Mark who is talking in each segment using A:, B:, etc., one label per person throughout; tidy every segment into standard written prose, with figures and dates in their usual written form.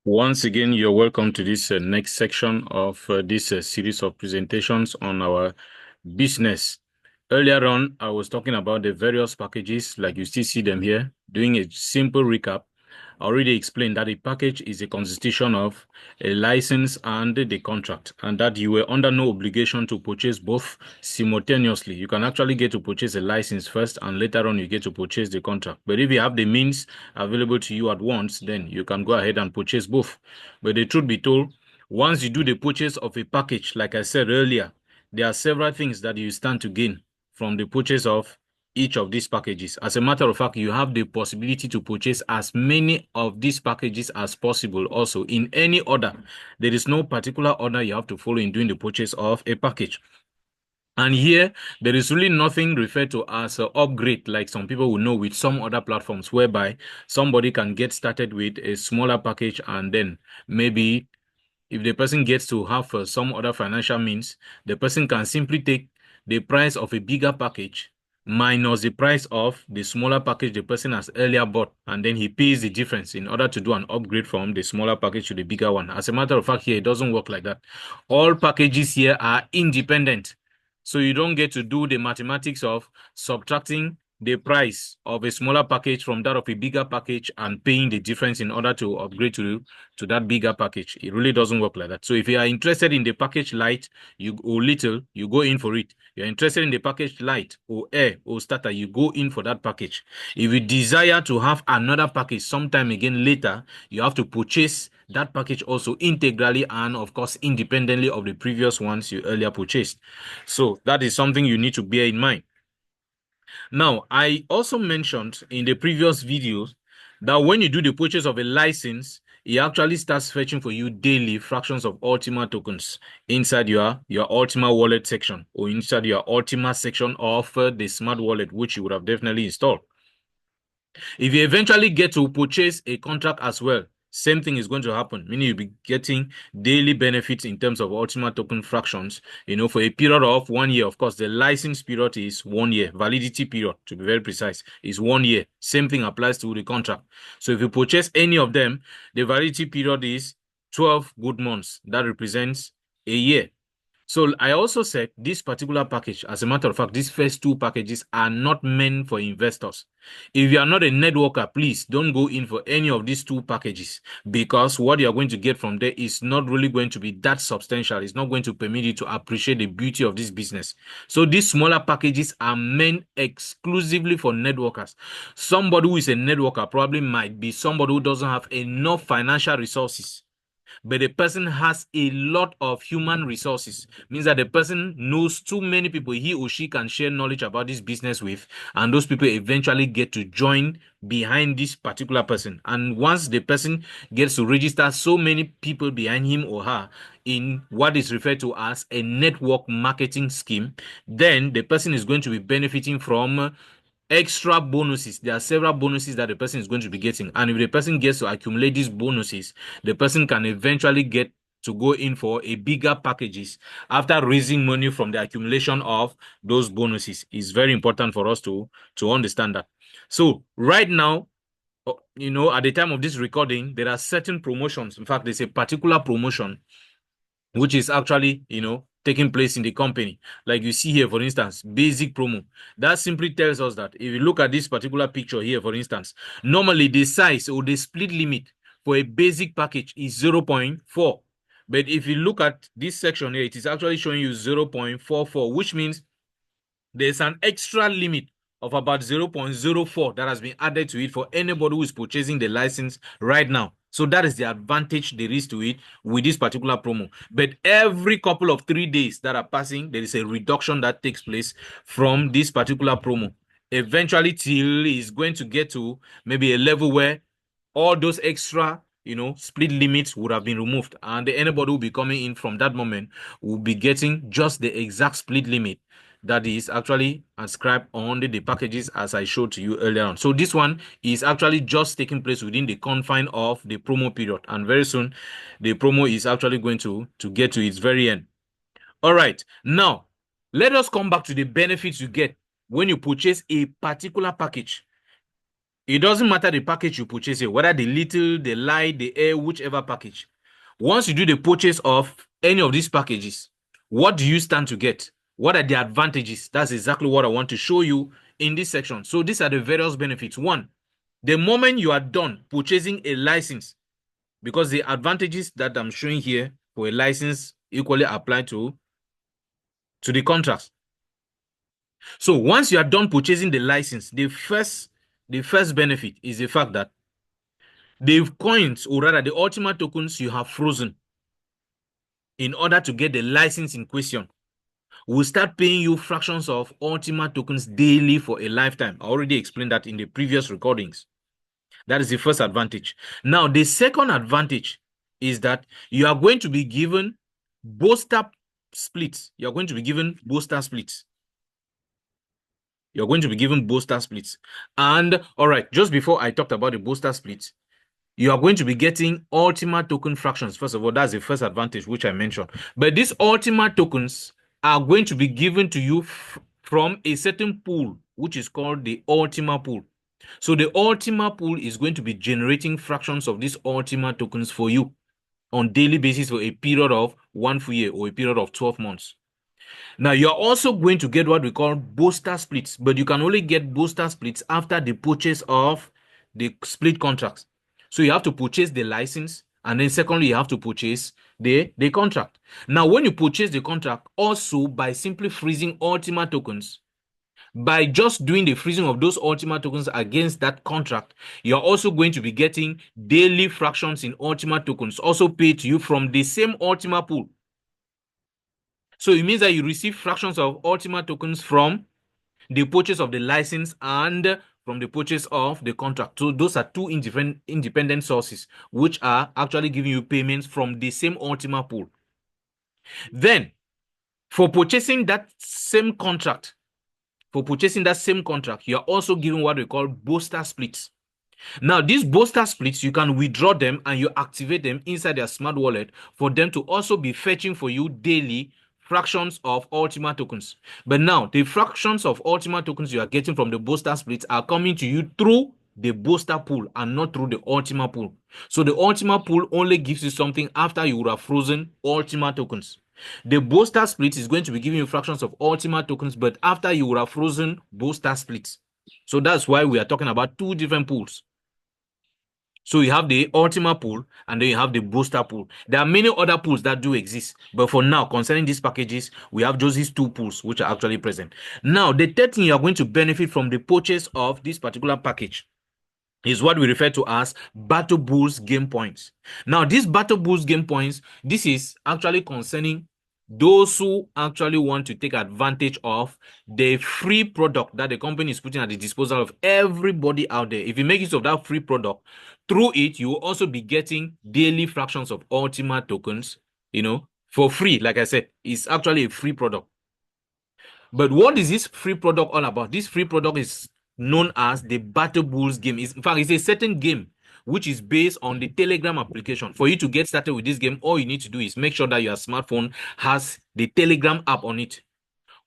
A: Once again, you're welcome to this next section of this series of presentations on our business. Earlier on, I was talking about the various packages, like you still see them here. Doing a simple recap, I already explained that a package is a constitution of a license and the contract, and that you were under no obligation to purchase both simultaneously. You can actually get to purchase a license first, and later on you get to purchase the contract. But if you have the means available to you at once, then you can go ahead and purchase both. But the truth be told, once you do the purchase of a package, like I said earlier, there are several things that you stand to gain from the purchase of each of these packages. As a matter of fact, you have the possibility to purchase as many of these packages as possible also in any order. There is no particular order you have to follow in doing the purchase of a package. And here, there is really nothing referred to as an upgrade, like some people will know with some other platforms, whereby somebody can get started with a smaller package and then maybe if the person gets to have some other financial means, the person can simply take the price of a bigger package minus the price of the smaller package the person has earlier bought, and then he pays the difference in order to do an upgrade from the smaller package to the bigger one. As a matter of fact, here, it doesn't work like that. All packages here are independent. So you don't get to do the mathematics of subtracting the price of a smaller package from that of a bigger package and paying the difference in order to upgrade to that bigger package. It really doesn't work like that. So if you are interested in the package light or little, you go in for it. You're interested in the package light or air or starter, you go in for that package. If you desire to have another package sometime again later, you have to purchase that package also integrally and of course independently of the previous ones you earlier purchased. So that is something you need to bear in mind. Now, I also mentioned in the previous videos that when you do the purchase of a license, it actually starts fetching for you daily fractions of Ultima tokens inside your Ultima wallet section or inside your Ultima section of the smart wallet, which you would have definitely installed. If you eventually get to purchase a contract as well, same thing is going to happen, meaning you'll be getting daily benefits in terms of Ultima token fractions, for a period of 1 year. Of course, the license period is 1 year. Validity period, to be very precise, is 1 year. Same thing applies to the contract. So if you purchase any of them, the validity period is 12 good months. That represents a year. So I also said this particular package, as a matter of fact, these first two packages are not meant for investors. If you are not a networker, please don't go in for any of these two packages, because what you are going to get from there is not really going to be that substantial. It's not going to permit you to appreciate the beauty of this business. So these smaller packages are meant exclusively for networkers. Somebody who is a networker probably might be somebody who doesn't have enough financial resources, but the person has a lot of human resources. Means that the person knows too many people he or she can share knowledge about this business with, and those people eventually get to join behind this particular person. And once the person gets to register so many people behind him or her in what is referred to as a network marketing scheme, then the person is going to be benefiting from extra bonuses. There are several bonuses that the person is going to be getting, and if the person gets to accumulate these bonuses, the person can eventually get to go in for a bigger packages after raising money from the accumulation of those bonuses. It's very important for us to understand that. So right now, at the time of this recording, there are certain promotions. In fact, there's a particular promotion which is actually, taking place in the company. Like you see here, for instance, basic promo. That simply tells us that if you look at this particular picture here, for instance, normally the size or the split limit for a basic package is 0.4. But if you look at this section here, it is actually showing you 0.44, which means there's an extra limit of about 0.04 that has been added to it for anybody who is purchasing the license right now. So that is the advantage there is to it with this particular promo. But every couple of 3 days that are passing, there is a reduction that takes place from this particular promo. Eventually, till is going to get to maybe a level where all those extra, split limits would have been removed. And anybody who will be coming in from that moment will be getting just the exact split limit that is actually ascribed on the packages as I showed to you earlier on. So this one is actually just taking place within the confine of the promo period. And very soon, the promo is actually going to get to its very end. All right. Now, let us come back to the benefits you get when you purchase a particular package. It doesn't matter the package you purchase here, whether the little, the light, the air, whichever package. Once you do the purchase of any of these packages, what do you stand to get? What are the advantages? That's exactly what I want to show you in this section. So these are the various benefits. One, the moment you are done purchasing a license, because the advantages that I'm showing here for a license equally apply to the contracts. So once you are done purchasing the license, the first benefit is the fact that the coins, or rather the Ultima tokens you have frozen in order to get the license in question will start paying you fractions of Ultima tokens daily for a lifetime. I already explained that in the previous recordings. That is the first advantage. Now, the second advantage is that you are going to be given booster splits. You're going to be given booster splits. You're going to be given booster splits. And all right, just before I talked about the booster splits, you are going to be getting Ultima token fractions. First of all, that's the first advantage which I mentioned. But these Ultima tokens are going to be given to you from a certain pool, which is called the Ultima pool. So the Ultima pool is going to be generating fractions of these Ultima tokens for you on daily basis for a period of 1 full year or a period of 12 months. Now, you're also going to get what we call booster splits, but you can only get booster splits after the purchase of the split contracts. So you have to purchase the license, and then secondly, you have to purchase the contract. Now, when you purchase the contract, also by simply freezing Ultima tokens, by just doing the freezing of those Ultima tokens against that contract, you're also going to be getting daily fractions in Ultima tokens, also paid to you from the same Ultima pool. So it means that you receive fractions of Ultima tokens from the purchase of the license and from the purchase of the contract. So those are two independent sources which are actually giving you payments from the same Ultima pool. Then, for purchasing that same contract, you're also given what we call booster splits. Now, these booster splits, you can withdraw them and you activate them inside your smart wallet for them to also be fetching for you daily fractions of Ultima tokens. But now, the fractions of Ultima tokens you are getting from the booster splits are coming to you through the booster pool and not through the Ultima pool. So the Ultima pool only gives you something after you would have frozen Ultima tokens. The booster split is going to be giving you fractions of Ultima tokens, but after you would have frozen booster splits. So that's why we are talking about two different pools. So you have the Ultima pool and then you have the booster pool. There are many other pools that do exist, but for now, concerning these packages, we have just these two pools which are actually present. Now, the third thing you are going to benefit from the purchase of this particular package is what we refer to as Battle Bulls game points. Now, these Battle Bulls game points, this is actually concerning those who actually want to take advantage of the free product that the company is putting at the disposal of everybody out there. If you make use of that free product, through it, you will also be getting daily fractions of Ultima tokens, for free. Like I said, it's actually a free product. But what is this free product all about? This free product is known as the Battle Bulls game. In fact, it's a certain game which is based on the Telegram application. For you to get started with this game, all you need to do is make sure that your smartphone has the Telegram app on it.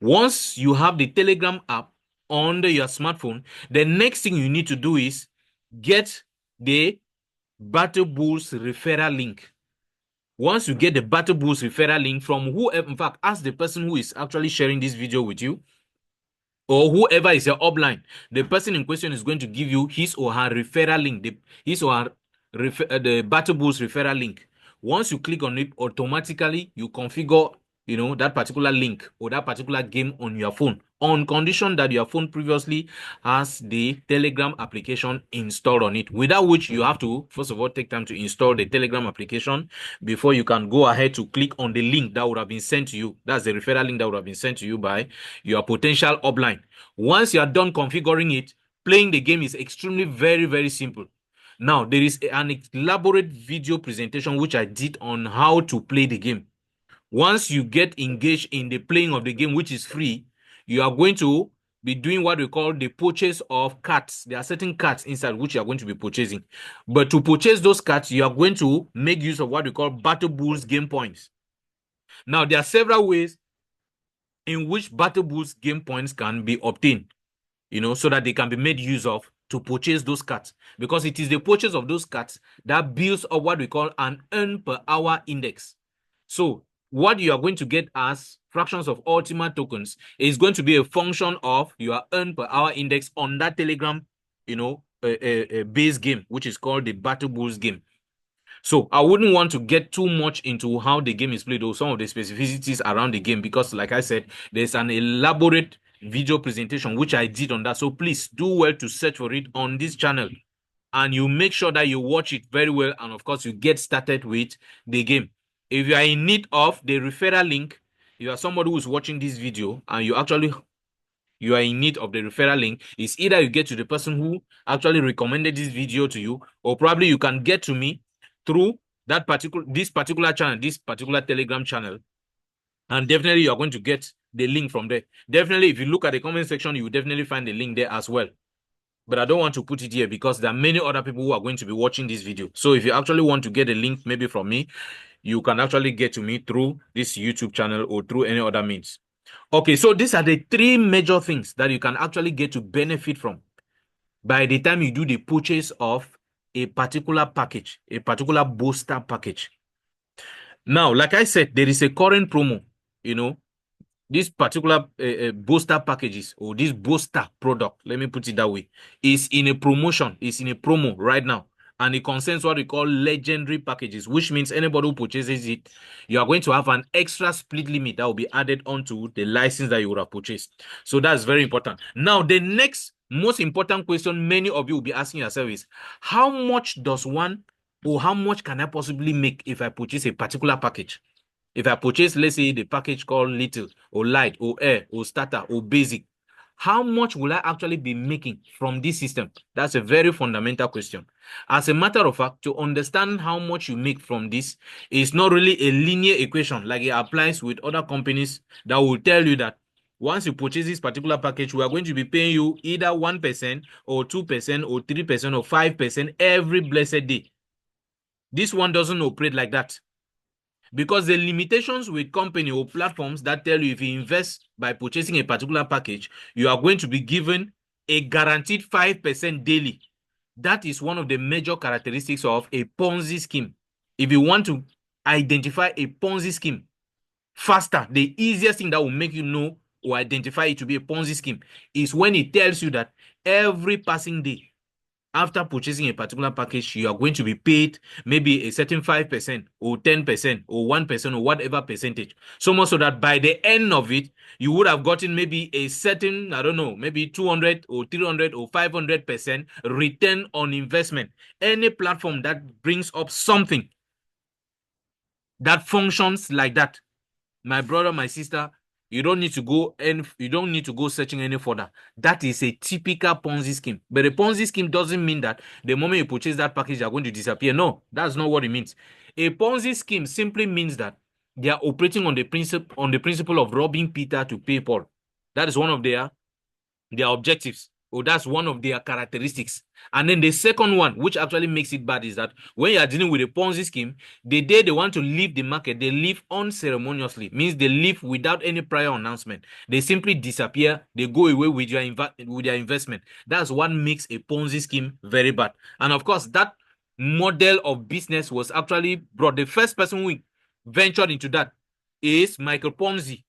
A: Once you have the Telegram app on your smartphone, the next thing you need to do is get the Battle Bulls referral link. Once you get the Battle Bulls referral link from whoever, in fact, ask the person who is actually sharing this video with you, or whoever is your upline, the person in question is going to give you his or her referral link, the Battle Bulls referral link. Once you click on it, automatically you configure that particular link or that particular game on your phone, on condition that your phone previously has the Telegram application installed on it, without which you have to first of all take time to install the Telegram application before you can go ahead to click on the link that would have been sent to you. That's the referral link that would have been sent to you by your potential upline. Once you are done configuring it, playing the game is extremely very, very simple. Now, there is an elaborate video presentation which I did on how to play the game. Once you get engaged in the playing of the game, which is free, you are going to be doing what we call the purchase of cards. There are certain cards inside which you are going to be purchasing. But to purchase those cards, you are going to make use of what we call Battle Bulls game points. Now, there are several ways in which Battle Bulls game points can be obtained, so that they can be made use of to purchase those cards, because it is the purchase of those cards that builds up what we call an earn per hour index. So what you are going to get as fractions of Ultima tokens is going to be a function of your earn per hour index on that Telegram, a base game, which is called the Battle Bulls game. So I wouldn't want to get too much into how the game is played or some of the specificities around the game, because like I said, there's an elaborate video presentation which I did on that. So please do well to search for it on this channel, and you make sure that you watch it very well, and of course you get started with the game. If you are in need of the referral link, you are somebody who's watching this video and you are in need of the referral link, it's either you get to the person who actually recommended this video to you, or probably you can get to me through this particular channel, this particular Telegram channel, and definitely you're going to get the link from there. Definitely, if you look at the comment section, you will definitely find the link there as well. But I don't want to put it here because there are many other people who are going to be watching this video. So if you actually want to get a link maybe from me, you can actually get to me through this YouTube channel or through any other means. Okay, so these are the three major things that you can actually get to benefit from by the time you do the purchase of a particular package, a particular booster package. Now, like I said, there is a current promo, this particular booster packages, or this booster product, let me put it that way, is in a promotion, is in a promo right now. And it concerns what we call legendary packages, which means anybody who purchases it, you are going to have an extra split limit that will be added onto the license that you would have purchased. So that's very important. Now, the next most important question many of you will be asking yourself is, how much does one, or how much can I possibly make if I purchase a particular package? If I purchase, let's say, the package called Little, or Light, or Air, or Starter, or Basic, how much will I actually be making from this system? That's a very fundamental question. As a matter of fact, to understand how much you make from this is not really a linear equation like it applies with other companies that will tell you that once you purchase this particular package, we are going to be paying you either 1% or 2% or 3% or 5% every blessed day. This one doesn't operate like that. Because the limitations with company or platforms that tell you if you invest by purchasing a particular package, you are going to be given a guaranteed 5% daily. That is one of the major characteristics of a Ponzi scheme. If you want to identify a Ponzi scheme faster, the easiest thing that will make you know or identify it to be a Ponzi scheme is when it tells you that every passing day, after purchasing a particular package, you are going to be paid maybe a certain 5% or 10% or 1% or whatever percentage. So much so that by the end of it, you would have gotten maybe a certain, I don't know, maybe 200 or 300 or 500% return on investment. Any platform that brings up something that functions like that, my brother, my sister, you don't need to go searching any further. That is a typical Ponzi scheme. But a Ponzi scheme doesn't mean that the moment you purchase that package, you're going to disappear. No, that's not what it means. A Ponzi scheme simply means that they are operating on the principle of robbing Peter to pay Paul. That is one of their objectives. Oh, that's one of their characteristics. And then the second one, which actually makes it bad, is that when you are dealing with a Ponzi scheme, the day they want to leave the market, they leave unceremoniously. Means they leave without any prior announcement. They simply disappear. They go away with their investment. That's what makes a Ponzi scheme very bad. And of course, that model of business was actually brought. The first person who ventured into that is Michael Ponzi.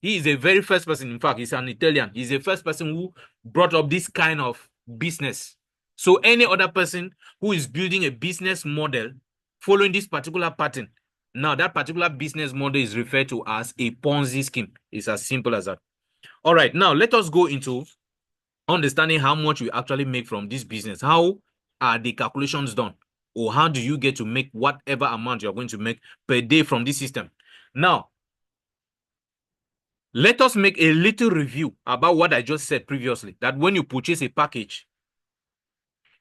A: He is the very first person. In fact, he's an Italian. He's the first person who brought up this kind of business. So any other person who is building a business model following this particular pattern, now that particular business model is referred to as a Ponzi scheme. It's as simple as that. All right, now let us go into understanding how much we actually make from this business. How are the calculations done? Or how do you get to make whatever amount you're going to make per day from this system? Now, let us make a little review about what I just said previously, that when you purchase a package,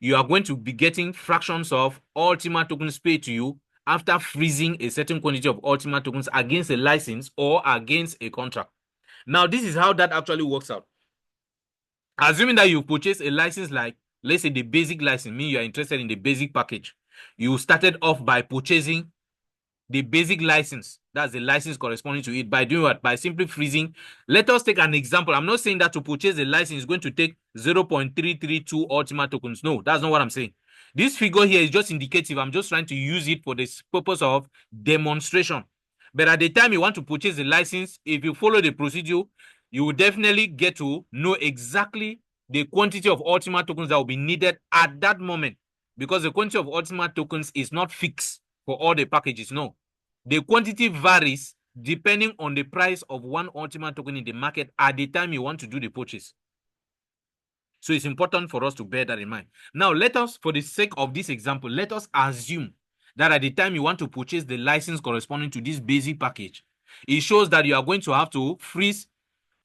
A: you are going to be getting fractions of Ultima tokens paid to you after freezing a certain quantity of Ultima tokens against a license or against a contract. Now, this is how that actually works out. Assuming that you purchase a license like, let's say, the basic license, meaning you are interested in the basic package. You started off by purchasing the basic license. That's the license corresponding to it. By doing what? By simply freezing. Let us take an example. I'm not saying that to purchase the license is going to take 0.332 Ultima tokens. No, that's not what I'm saying. This figure here is just indicative. I'm just trying to use it for the purpose of demonstration. But at the time you want to purchase the license, if you follow the procedure, you will definitely get to know exactly the quantity of Ultima tokens that will be needed at that moment. Because the quantity of Ultima tokens is not fixed for all the packages. No. The quantity varies depending on the price of one Ultima token in the market at the time you want to do the purchase. So it's important for us to bear that in mind. Now, let us, for the sake of this example, let us assume that at the time you want to purchase the license corresponding to this basic package, it shows that you are going to have to freeze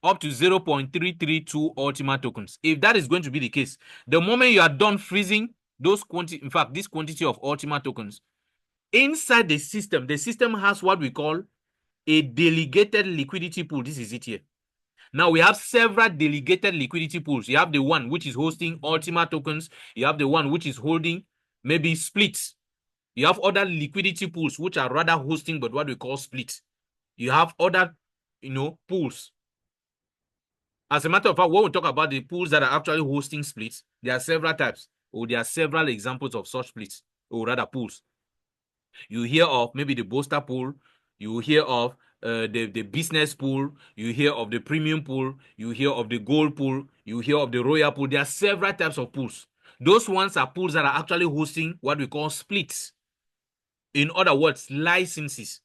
A: up to 0.332 Ultima tokens. If that is going to be the case, the moment you are done freezing those quantity, in fact, this quantity of Ultima tokens, inside the system has what we call a delegated liquidity pool. This is it here. Now we have several delegated liquidity pools. You have the one which is hosting Ultima tokens. You have the one which is holding maybe splits. You have other liquidity pools which are rather hosting but what we call splits. You have other, pools. As a matter of fact, when we talk about the pools that are actually hosting splits, there are several types, or there are several examples of such splits, or rather pools. You hear of maybe the booster pool, you hear of the business pool, you hear of the premium pool, you hear of the gold pool, you hear of the royal pool. There are several types of pools. Those ones are pools that are actually hosting what we call splits. In other words, licenses.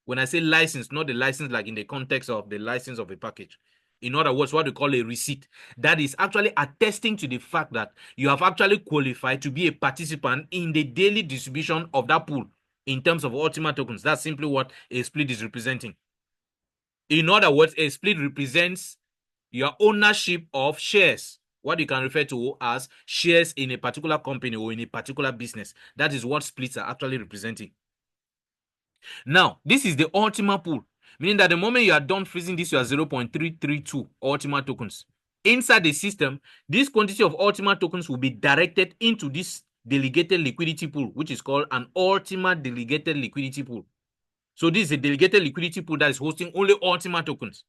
A: When I say license, not the license like in the context of the license of a package. In other words, what we call a receipt. That is actually attesting to the fact that you have actually qualified to be a participant in the daily distribution of that pool in terms of Ultima tokens. That's simply what a split is representing. In other words, a split represents your ownership of shares, what you can refer to as shares in a particular company or in a particular business. That is what splits are actually representing. Now, this is the Ultima pool, meaning that the moment you are done freezing this, you are 0.332 Ultima tokens. Inside the system, this quantity of Ultima tokens will be directed into this delegated liquidity pool, which is called an Ultima delegated liquidity pool. So this is a delegated liquidity pool that is hosting only Ultima tokens.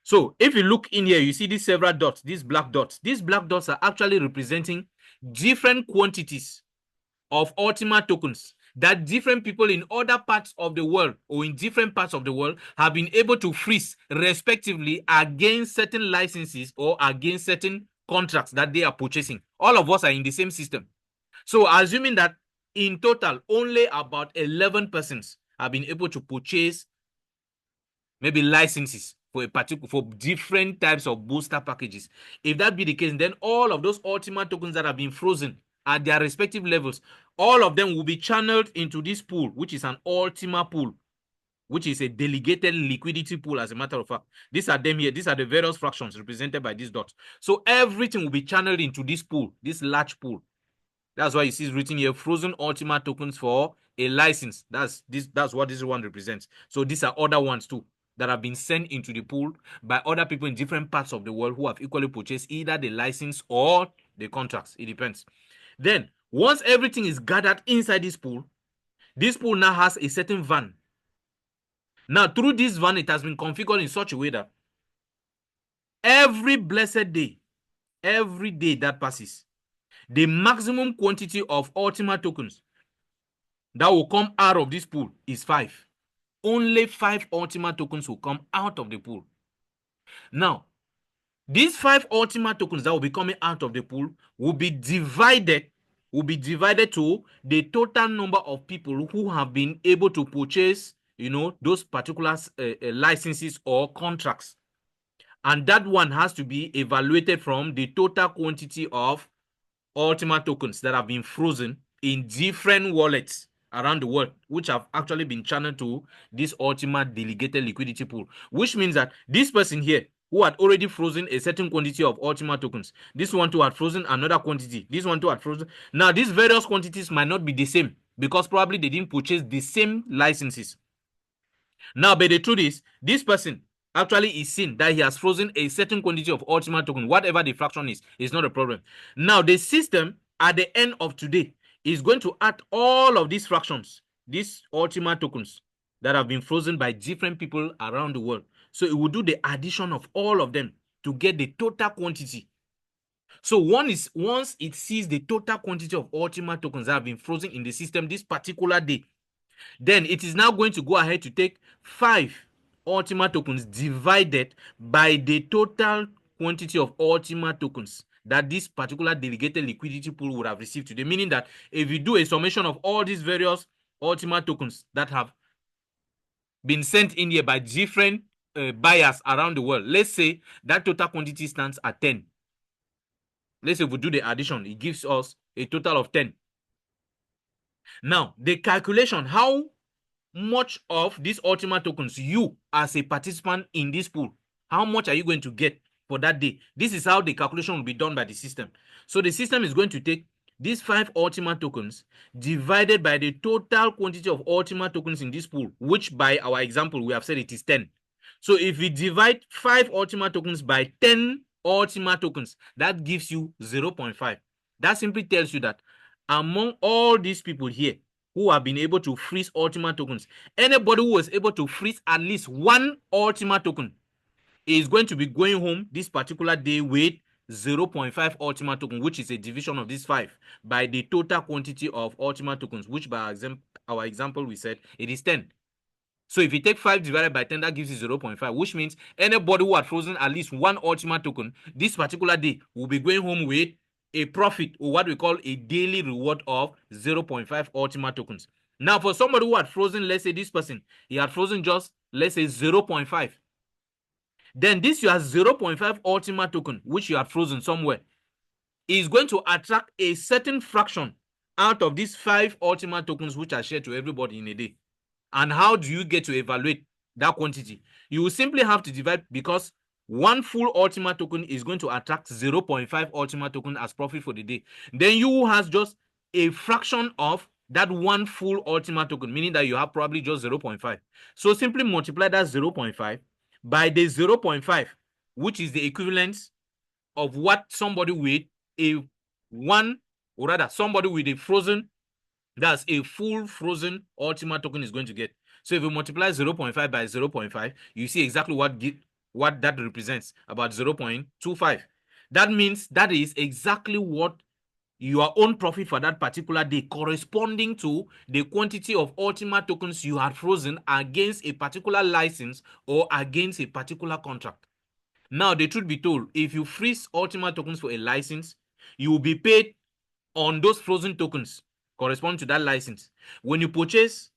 A: So if you look in here, you see these several dots, these black dots. These black dots are actually representing different quantities of Ultima tokens that different people in other parts of the world or in different parts of the world have been able to freeze respectively against certain licenses or against certain contracts that they are purchasing. All of us are in the same system. So assuming that in total, only about 11 persons have been able to purchase maybe licenses for different types of booster packages. If that be the case, then all of those Ultima tokens that have been frozen at their respective levels, all of them will be channeled into this pool, which is an Ultima pool, which is a delegated liquidity pool, as a matter of fact. These are them here. These are the various fractions represented by these dots. So everything will be channeled into this pool, this large pool. That's why you see written here, frozen Ultima tokens for a license. That's what this one represents. So these are other ones too that have been sent into the pool by other people in different parts of the world who have equally purchased either the license or the contracts. It depends. Then, once everything is gathered inside this pool now has a certain van. Now, through this van, it has been configured in such a way that every blessed day, every day that passes, the maximum quantity of Ultima tokens that will come out of this pool is 5. Only 5 Ultima tokens will come out of the pool. Now, these 5 Ultima tokens that will be coming out of the pool will be divided to the total number of people who have been able to purchase, those particular licenses or contracts. And that one has to be evaluated from the total quantity of Ultima tokens that have been frozen in different wallets around the world, which have actually been channeled to this Ultima delegated liquidity pool, which means that this person here who had already frozen a certain quantity of Ultima tokens, this one too had frozen another quantity, this one too had frozen. Now, these various quantities might not be the same because probably they didn't purchase the same licenses. Now, but the truth is, this person actually is seen that he has frozen a certain quantity of Ultima token, whatever the fraction is not a problem. Now, the system at the end of today is going to add all of these fractions these Ultima tokens that have been frozen by different people around the world. So it will do the addition of all of them to get the total quantity. So once it sees the total quantity of Ultima tokens that have been frozen in the system this particular day, then it is now going to go ahead to take 5 Ultima tokens divided by the total quantity of Ultima tokens that this particular delegated liquidity pool would have received today. Meaning that if you do a summation of all these various Ultima tokens that have been sent in here by different buyers around the world, let's say that total quantity stands at 10. Let's say if we do the addition, it gives us a total of 10. Now, the calculation, how much of these Ultima tokens you as a participant in this pool, how much are you going to get for that day? This is how the calculation will be done by the system. So the system is going to take these 5 Ultima tokens divided by the total quantity of Ultima tokens in this pool, which by our example, we have said it is 10. So if we divide 5 Ultima tokens by 10 Ultima tokens, that gives you 0.5. That simply tells you that among all these people here who have been able to freeze Ultima tokens, anybody who was able to freeze at least 1 Ultima token is going to be going home this particular day with 0.5 Ultima token, which is a division of this 5 by the total quantity of Ultima tokens, which by our example we said it is 10. So if you take 5 divided by 10, that gives you 0.5, which means anybody who had frozen at least 1 Ultima token this particular day will be going home with a profit, or what we call a daily reward of 0.5 Ultima tokens. Now, for somebody who had frozen, let's say this person, he had frozen just, let's say 0.5. Then this you have 0.5 Ultima token, which you had frozen somewhere, is going to attract a certain fraction out of these 5 Ultima tokens which are shared to everybody in a day. And how do you get to evaluate that quantity? You will simply have to divide, because 1 full Ultima token is going to attract 0.5 Ultima token as profit for the day. Then you has just a fraction of that 1 full Ultima token, meaning that you have probably just 0.5. So simply multiply that 0.5 by the 0.5, which is the equivalent of what somebody with a somebody with a frozen, that's a full frozen Ultima token, is going to get. So if you multiply 0.5 by 0.5, you see exactly what that represents, about 0.25. That means that is exactly what your own profit for that particular day, corresponding to the quantity of Ultima tokens you had frozen against a particular license or against a particular contract. Now, the truth be told, if you freeze Ultima tokens for a license, you will be paid on those frozen tokens corresponding to that license. When you purchase,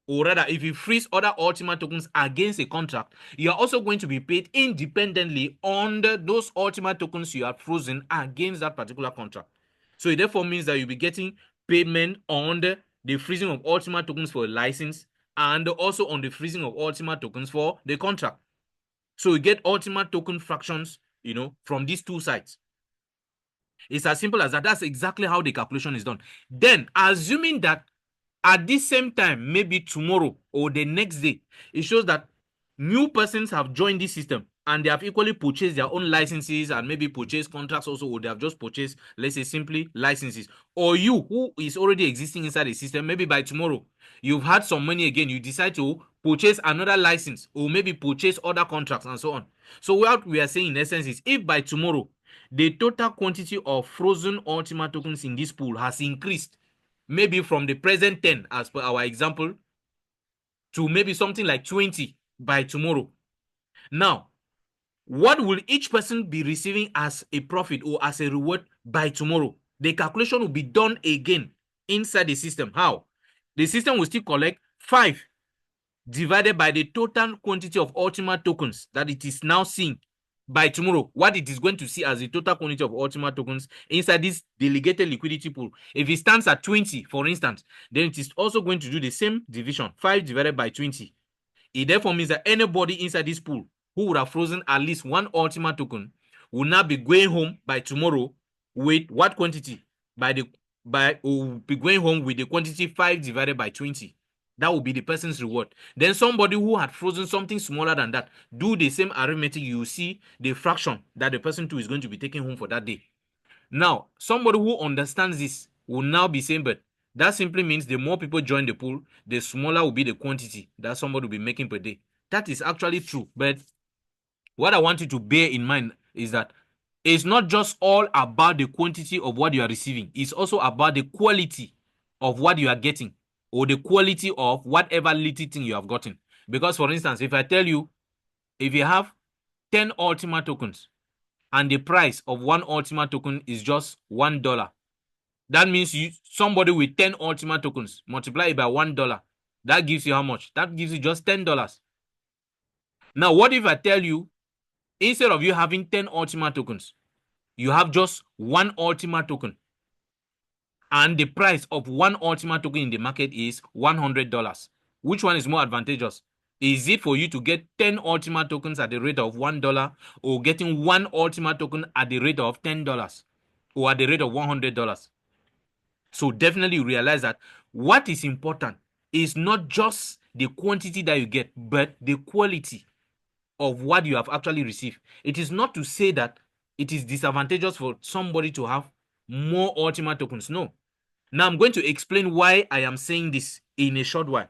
A: or rather, if you freeze other Ultima tokens against a contract, you are also going to be paid independently on those Ultima tokens you have frozen against that particular contract. So it therefore means that you'll be getting payment on the freezing of Ultima tokens for a license, and also on the freezing of Ultima tokens for the contract. So you get Ultima token fractions, from these two sides. It's as simple as that. That's exactly how the calculation is done. Then, assuming that at this same time, maybe tomorrow or the next day, it shows that new persons have joined this system and they have equally purchased their own licenses and maybe purchased contracts also, or they have just purchased, let's say, simply licenses. Or you, who is already existing inside the system, maybe by tomorrow, you've had some money again, you decide to purchase another license or maybe purchase other contracts and so on. So what we are saying in essence is, if by tomorrow, the total quantity of frozen Ultima tokens in this pool has increased, maybe from the present 10 as per our example to maybe something like 20 by tomorrow. Now, what will each person be receiving as a profit or as a reward by tomorrow? The calculation will be done again inside the system. How? The system will still collect 5 divided by the total quantity of Ultima tokens that it is now seeing by tomorrow, what it is going to see as the total quantity of Ultima tokens inside this delegated liquidity pool. If it stands at 20, for instance, then it is also going to do the same division, 5 divided by 20. It therefore means that anybody inside this pool who would have frozen at least 1 Ultima token will now be going home by tomorrow with what quantity? Will be going home with the quantity 5 divided by 20. That will be the person's reward. Then somebody who had frozen something smaller than that, do the same arithmetic, you see the fraction that the person too is going to be taking home for that day. Now, somebody who understands this will now be saying, but That simply means the more people join the pool, the smaller will be the quantity that somebody will be making per day. That is actually true. But what I want you to bear in mind is that it's not just all about the quantity of what you are receiving. It's also about the quality of what you are getting, or the quality of whatever little thing you have gotten. Because for instance, if I tell you, if you have 10 Ultima tokens and the price of one Ultima token is just $1, that means somebody with 10 Ultima tokens multiply it by $1. That gives you how much? That gives you just $10. Now, what if I tell you, instead of you having 10 Ultima tokens, you have just one Ultima token, and the price of one Ultima token in the market is $100? Which one is more advantageous? Is it for you to get 10 Ultima tokens at the rate of $1, or getting one Ultima token at the rate of $10, or at the rate of $100? So definitely realize that what is important is not just the quantity that you get, but the quality of what you have actually received. It is not to say that it is disadvantageous for somebody to have more Ultima tokens. No. Now I'm going to explain why I am saying this in a short while.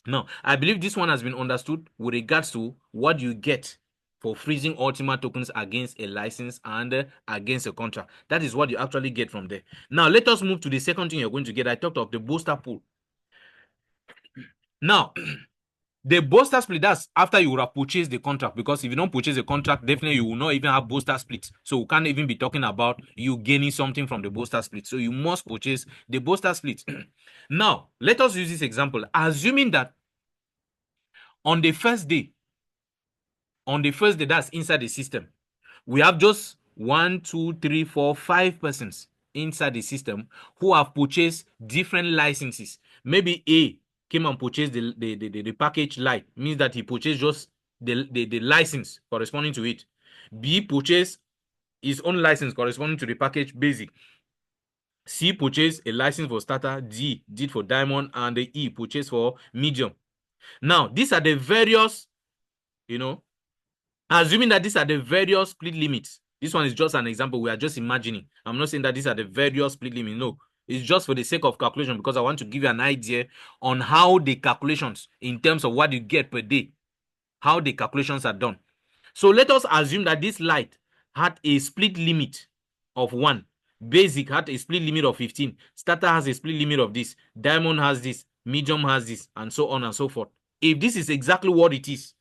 A: Now, I believe this one has been understood with regards to what you get for freezing Ultima tokens against a license and against a contract. That is what you actually get from there. Now, let us move to the second thing you're going to get. I talked of the booster pool. Now, the booster split, that's after you would have purchased the contract, because if you don't purchase a contract, definitely you will not even have booster split. So we can't even be talking about you gaining something from the booster split. So you must purchase the booster split. Now, let us use this example. Assuming that on the first day, that's inside the system, we have just 1, 2, 3, 4, 5 persons inside the system who have purchased different licenses. Maybe A came and purchased the package light, means that he purchased just the license corresponding to it. B purchased his own license corresponding to the package basic. C purchased a license for starter. D did for diamond, and the E purchased for medium. Now, these are the various, assuming that these are the various split limits. This one is just an example. We are just imagining. I'm not saying that these are the various split limits. No, it's just for the sake of calculation, because I want to give you an idea on how the calculations in terms of what you get per day, how the calculations are done. So let us assume that this light had a split limit of 1. Basic had a split limit of 15. Starter has a split limit of this. Diamond has this. Medium has this, and so on and so forth. If this is exactly what it is,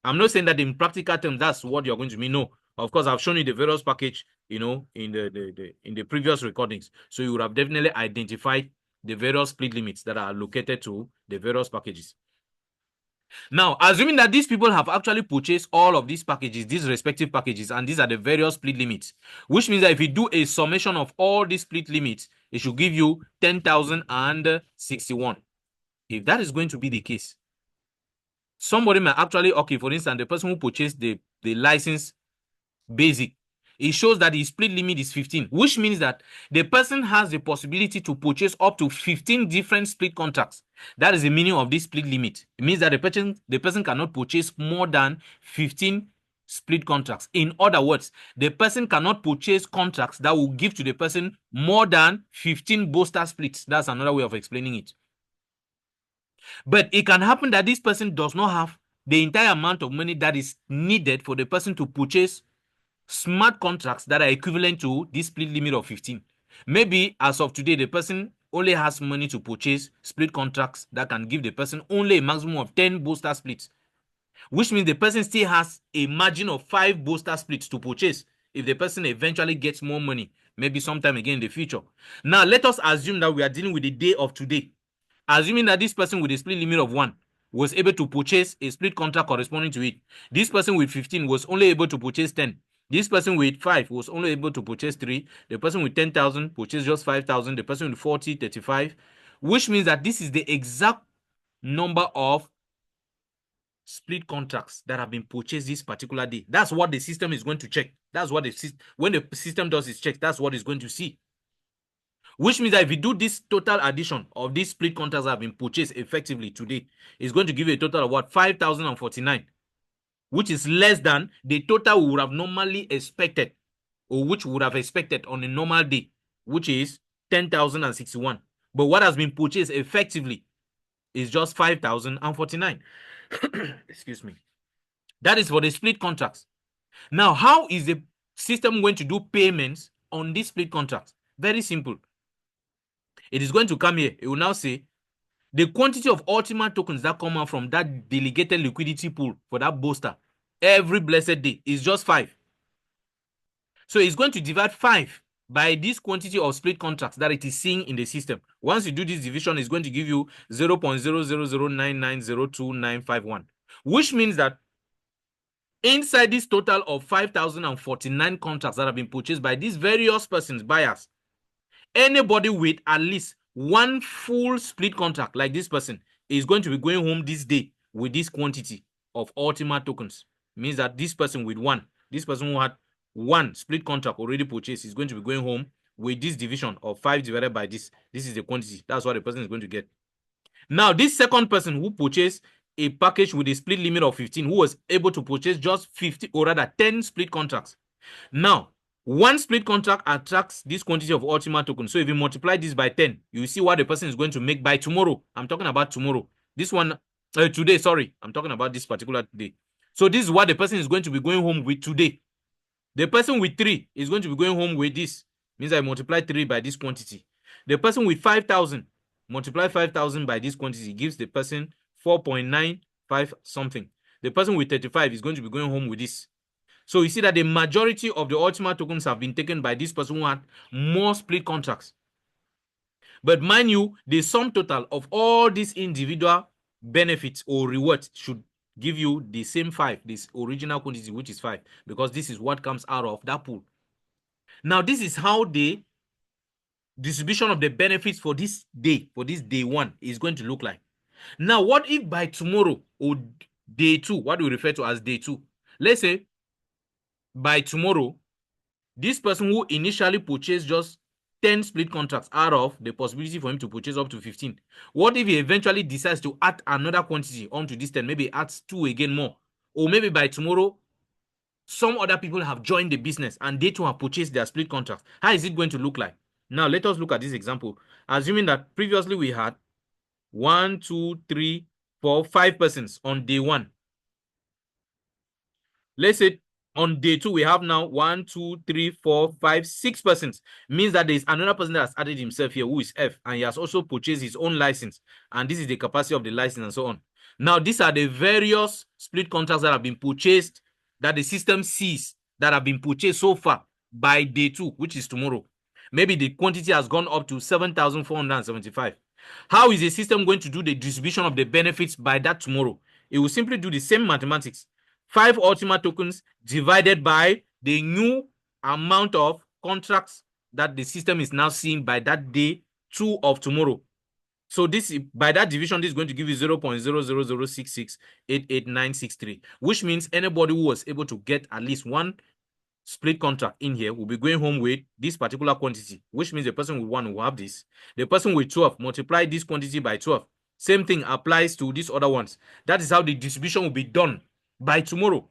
A: I'm not saying that in practical terms that's what you're going to mean. No, of course, I've shown you the various package, in the previous recordings. So you would have definitely identified the various split limits that are allocated to the various packages. Now, assuming that these people have actually purchased all of these packages, these respective packages, and these are the various split limits, which means that if you do a summation of all these split limits, it should give you 10,061. If that is going to be the case, somebody may actually, okay, for instance, the person who purchased the license basic, it shows that the split limit is 15, which means that the person has the possibility to purchase up to 15 different split contracts. That is the meaning of this split limit. It means that the person cannot purchase more than 15 split contracts. In other words, the person cannot purchase contracts that will give to the person more than 15 booster splits. That's another way of explaining it. But it can happen that this person does not have the entire amount of money that is needed for the person to purchase smart contracts that are equivalent to this split limit of 15. Maybe as of today, the person only has money to purchase split contracts that can give the person only a maximum of 10 booster splits, which means the person still has a margin of 5 booster splits to purchase if the person eventually gets more money, maybe sometime again in the future. Now, let us assume that we are dealing with the day of today. Assuming that this person with a split limit of 1 was able to purchase a split contract corresponding to it. This person with 15 was only able to purchase 10. This person with 5 was only able to purchase 3. The person with 10,000 purchased just 5,000. The person with 40, 35. Which means that this is the exact number of split contracts that have been purchased this particular day. That's what the system is going to check. That's what when the system does its check, that's what it's going to see. Which means that if you do this total addition of these split contracts that have been purchased effectively today, it's going to give you a total of what? 5,049, which is less than the total we would have normally expected, or which we would have expected on a normal day, which is 10,061. But what has been purchased effectively is just 5,049. Excuse me. That is for the split contracts. Now, how is the system going to do payments on these split contracts? Very simple. It is going to come here. It will now say the quantity of Ultima tokens that come out from that delegated liquidity pool for that booster every blessed day is just 5. So it's going to divide 5 by this quantity of split contracts that it is seeing in the system. Once you do this division, it's going to give you 0.000990291, which means that inside this total of 5,049 contracts that have been purchased by these various persons, buyers, anybody with at least one full split contract like this person is going to be going home this day with this quantity of Ultima tokens. It means that this person with one, this person who had one split contract already purchased is going to be going home with this division of 5 divided by this. This is the quantity. That's what the person is going to get. Now, this second person who purchased a package with a split limit of 15, who was able to purchase just 50 or rather 10 split contracts. Now, one split contract attracts this quantity of Ultima tokens. So if you multiply this by 10, you see what the person is going to make by tomorrow. I'm talking about tomorrow. This one, today, sorry. I'm talking about this particular day. So this is what the person is going to be going home with today. The person with 3 is going to be going home with this. Means I multiply 3 by this quantity. The person with 5,000, multiply 5,000 by this quantity, gives the person 4.95 something. The person with 35 is going to be going home with this. So you see that the majority of the Ultima tokens have been taken by this person who had more split contracts. But mind you, the sum total of all these individual benefits or rewards should give you the same 5, this original quantity, which is 5, because this is what comes out of that pool. Now, this is how the distribution of the benefits for this day 1, is going to look like. Now, what if by tomorrow or day 2, what we refer to as day 2, let's say by tomorrow, this person who initially purchased just 10 split contracts out of the possibility for him to purchase up to 15, what if he eventually decides to add another quantity onto this 10, maybe adds 2 again more, or maybe by tomorrow some other people have joined the business and they too have purchased their split contracts? How is it going to look like? Now let us look at this example, assuming that previously we had 1, 2, 3, 4, 5 persons on day 1. Let's say on day 2, we have now 1, 2, 3, 4, 5, 6 persons. Means that there is another person that has added himself here, who is F, and he has also purchased his own license. And this is the capacity of the license and so on. Now, these are the various split contracts that have been purchased, that the system sees, that have been purchased so far by day 2, which is tomorrow. Maybe the quantity has gone up to 7,475. How is the system going to do the distribution of the benefits by that tomorrow? It will simply do the same mathematics. 5 Ultima tokens divided by the new amount of contracts that the system is now seeing by that day 2 of tomorrow. So this, by that division, this is going to give you 0.00066888963, which means anybody who was able to get at least one split contract in here will be going home with this particular quantity, which means the person with 1 will have this. The person with 12, multiply this quantity by 12. Same thing applies to these other ones. That is how the distribution will be done by tomorrow.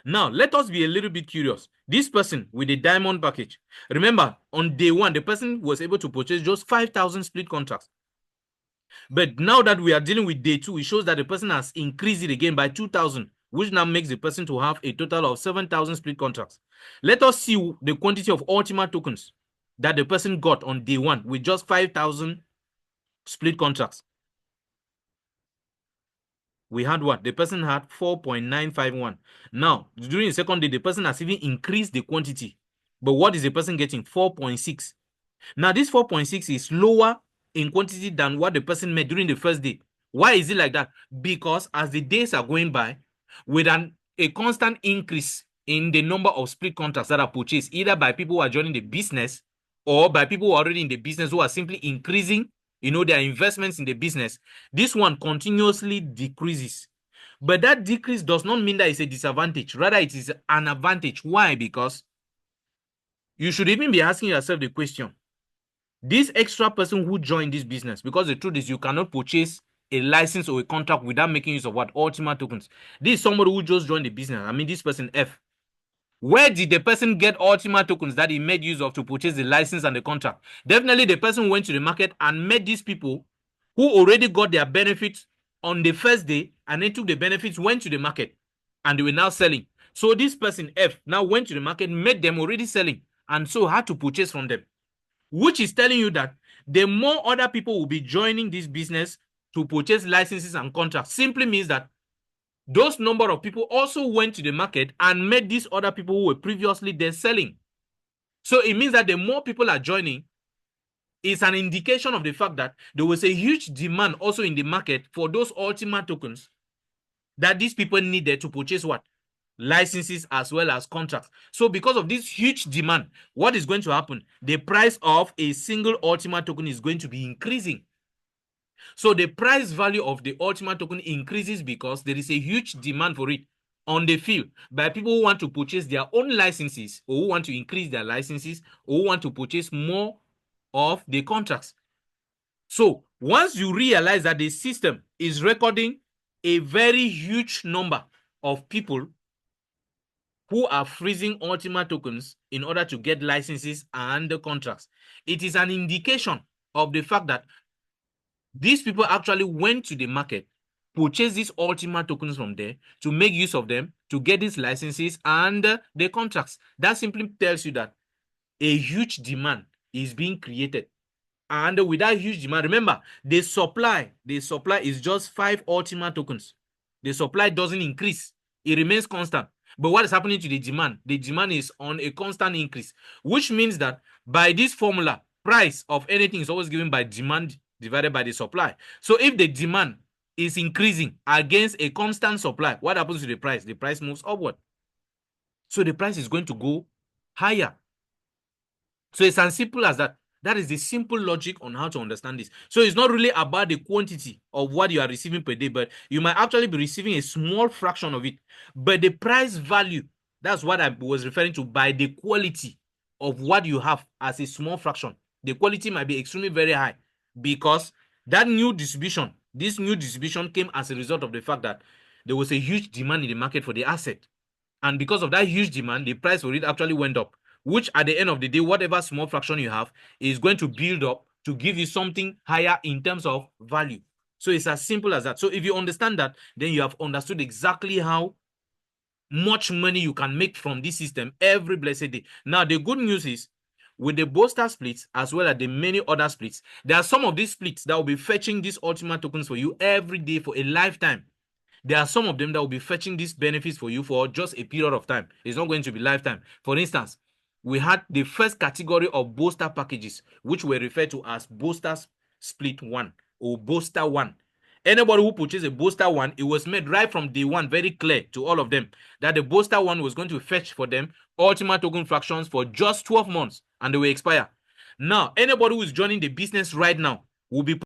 A: Now, let us be a little bit curious. This person with the diamond package, remember, on day 1, the person was able to purchase just 5,000 split contracts. But now that we are dealing with day 2, it shows that the person has increased it again by 2,000, which now makes the person to have a total of 7,000 split contracts. Let us see the quantity of Ultima tokens that the person got on day 1 with just 5,000 split contracts. We had what? The person had 4.951. Now, during the second day, the person has even increased the quantity. But what is the person getting? 4.6. Now, this 4.6 is lower in quantity than what the person made during the first day. Why is it like that? Because as the days are going by, with a constant increase in the number of split contracts that are purchased, either by people who are joining the business or by people who are already in the business who are simply increasing their investments in the business, this one continuously decreases. But that decrease does not mean that it's a disadvantage. Rather, it is an advantage. Why? Because you should even be asking yourself the question, this extra person who joined this business, because the truth is you cannot purchase a license or a contract without making use of what? Ultima tokens. This is somebody who just joined the business. I mean, this person F. Where did the person get Ultima tokens that he made use of to purchase the license and the contract? Definitely the person went to the market and met these people who already got their benefits on the first day, and then took the benefits, went to the market, and they were now selling. So this person F now went to the market, met them already selling, and so had to purchase from them, which is telling you that the more other people will be joining this business to purchase licenses and contracts, simply means that those number of people also went to the market and met these other people who were previously there selling. So it means that the more people are joining, is an indication of the fact that there was a huge demand also in the market for those Ultima tokens that these people needed to purchase what? Licenses as well as contracts. So because of this huge demand, what is going to happen? The price of a single Ultima token is going to be increasing. So the price value of the Ultima token increases because there is a huge demand for it on the field by people who want to purchase their own licenses, or who want to increase their licenses, or who want to purchase more of the contracts. So once you realize that the system is recording a very huge number of people who are freezing Ultima tokens in order to get licenses and the contracts, it is an indication of the fact that these people actually went to the market, purchased these Ultima tokens from there to make use of them to get these licenses and the contracts. That simply tells you that a huge demand is being created. And with that huge demand, remember, the supply is just 5 Ultima tokens. The supply doesn't increase. It remains constant. But what is happening to the demand? The demand is on a constant increase, which means that by this formula, price of anything is always given by demand divided by the supply. So if the demand is increasing against a constant supply, what happens to the price? The price moves upward. So the price is going to go higher. So it's as simple as that. That is the simple logic on how to understand this. So it's not really about the quantity of what you are receiving per day, but you might actually be receiving a small fraction of it. But the price value, that's what I was referring to by the quality of what you have as a small fraction. The quality might be extremely very high because that new distribution, this new distribution came as a result of the fact that there was a huge demand in the market for the asset. And because of that huge demand, the price for it actually went up, which at the end of the day, whatever small fraction you have is going to build up to give you something higher in terms of value. So it's as simple as that. So if you understand that, then you have understood exactly how much money you can make from this system every blessed day. Now, the good news is, with the Boaster splits as well as the many other splits, there are some of these splits that will be fetching these Ultima tokens for you every day for a lifetime. There are some of them that will be fetching these benefits for you for just a period of time. It's not going to be lifetime. For instance, we had the first category of Boaster packages, which were referred to as Boaster Split 1 or Boaster 1. Anybody who purchased a Boaster 1, it was made right from day one very clear to all of them that the Boaster 1 was going to fetch for them Ultima token fractions for just 12 months and they will expire. Now, anybody who is joining the business right now will be